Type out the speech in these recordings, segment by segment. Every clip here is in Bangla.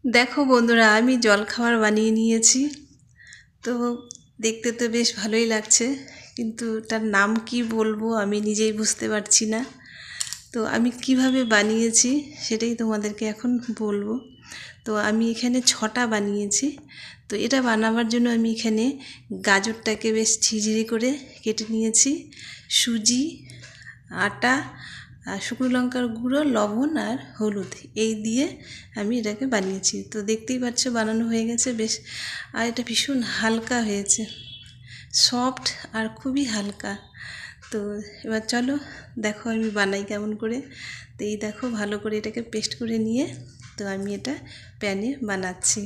দেখো বন্ধুরা, আমি জলখাবার বানিয়ে নিয়েছি। তো দেখতে তো বেশ ভালোই লাগছে, কিন্তু তার নাম কি বলবো আমি নিজেই বুঝতে পারছি না। তো আমি কিভাবে বানিয়েছি সেটাই তোমাদেরকে এখন বলবো। তো আমি এখানে 6টা বানিয়েছি। তো এটা বানাবার জন্য আমি এখানে গাজরটাকে বেশ ঝিরিঝিরি করে কেটে নিয়েছি, সুজি, আটা, আর শুকনো লঙ্কার গুঁড়ো, লবণ আর হলুদ এই দিয়ে আমি এটাকে বানিয়েছি। তো দেখতেই পাচ্ছ বানানো হয়ে গেছে বেশ। আর এটা ভীষণ হালকা হয়েছে, সফট আর খুবই হালকা। তো এবার চলো দেখো আমি বানাই কেমন করে। তো এই দেখো ভালো করে এটাকে পেস্ট করে নিয়ে তো আমি এটা প্যানে বানাচ্ছি।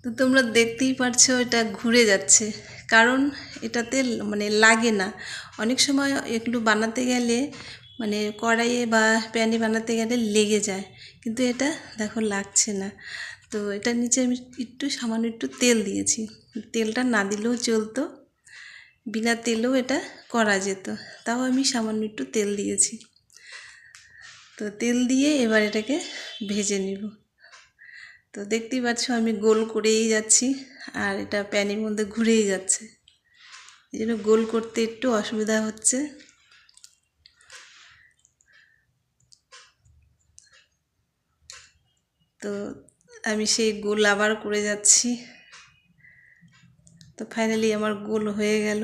তো তোমরা দেখতেই পারছো এটা ঘুরে যাচ্ছে, কারণ এটাতে মানে লাগে না। অনেক সময় এগুলো বানাতে গেলে মানে কড়াইয়ে বা প্যানে বানাতে গেলে লেগে যায়, কিন্তু এটা দেখো লাগছে না। তো এটার নিচে আমি সামান্য একটু তেল দিয়েছি। তেলটা না দিলেও চলতো, বিনা তেলেও এটা করা যেত, তাও আমি সামান্য একটু তেল দিয়েছি। তো তেল দিয়ে এবার এটাকে ভেজে নিব। তো দেখতেই পাচ্ছ আমি গোল করেই যাচ্ছি, আর এটা প্যানের মধ্যে ঘুরেই যাচ্ছে, এই জন্য গোল করতে একটু অসুবিধা হচ্ছে। তো আমি সেই গোল আবার করে যাচ্ছি। তো ফাইনালি আমার গোল হয়ে গেল।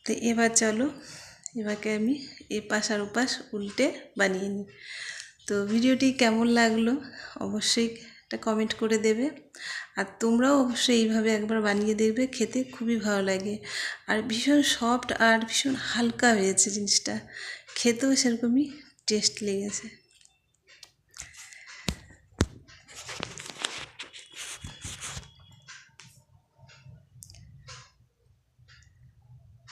তো এবার চলো এবারকে আমি এপাশ আর ওপাশ উল্টে বানিয়ে নিই। তো ভিডিওটি কেমন লাগলো অবশ্যই একটা কমেন্ট করে দেবে, আর তোমরাও অবশ্যই এইভাবে একবার বানিয়ে দেখবে, খেতে খুবই ভালো লাগে। আর ভীষণ সফট আর ভীষণ হালকা হয়েছে জিনিসটা, খেতেও সেরকমই টেস্ট লেগেছে।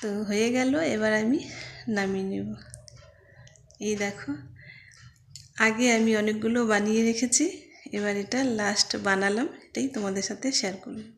তো হয়ে গেল, এবার আমি নামিয়ে নেব। এই দেখো আগে আমি অনেকগুলো বানিয়ে রেখেছি, এবার এটা লাস্ট বানালাম, এটাই তোমাদের সাথে শেয়ার করলাম।